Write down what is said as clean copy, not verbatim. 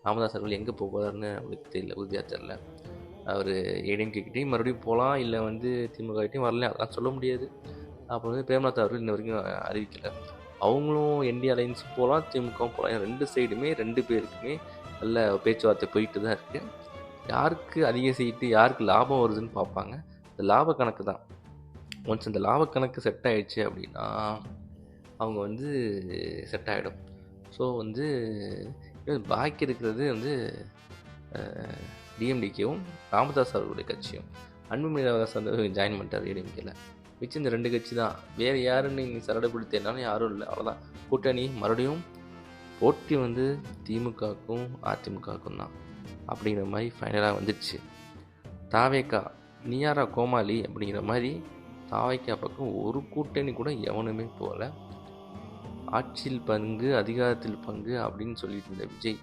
ராமதாஸ் அவர்கள் எங்கே போகிறாருன்னு அவருக்கு தெரியல, உறுதியாக தெரில. அவர் ஏடிஎம்கேக்கிட்டையும் மறுபடியும் போகலாம், இல்லை வந்து திமுககிட்டையும் வரல, அதெல்லாம் சொல்ல முடியாது. அப்புறம் வந்து பிரேமலதா அவர்கள் இன்ன வரைக்கும் அறிவிக்கலை. அவங்களும் என்டி அலையன்ஸ் போகலாம், திமுகவும் போகலாம். 2 சைடுமே 2 பேருக்குமே நல்ல பேச்சுவார்த்தை போயிட்டு தான் இருக்குது. யாருக்கு அதிக சீட்டு, யாருக்கு லாபம் வருதுன்னு பார்ப்பாங்க. இந்த லாப கணக்கு தான். ஒன்ஸ் இந்த லாப கணக்கு செட் ஆகிடுச்சு அப்படின்னா அவங்க வந்து செட் ஆகிடும். ஸோ வந்து பாக்கி இருக்கிறது வந்து டிஎம்டிகேவும் ராமதாஸ் அவர்களுடைய கட்சியும். அன்புமணி ராமதாஸ் வந்து ஜாயின் பண்ணிட்டார் ஏடிஎம்கேல. மிச்சம் இந்த 2 கட்சி தான். வேறு யாருன்னு நீங்கள் சரடப்படுத்தினாலும் யாரும் இல்லை, அவ்வளோதான். கூட்டணி மறுபடியும் போட்டி வந்து திமுகவுக்கும் அதிமுகவுக்கும் தான் அப்படிங்கிற மாதிரி ஃபைனலாக வந்துடுச்சு. தாவேக்கா நீயாரா கோமாளி அப்படிங்கிற மாதிரி தாவேக்கா பக்கம் ஒரு கூட்டணி கூட எவனுமே போகல. ஆட்சியில் பங்கு அதிகாரத்தில் பங்கு அப்படின்னு சொல்லிட்டு இருந்த விஜய்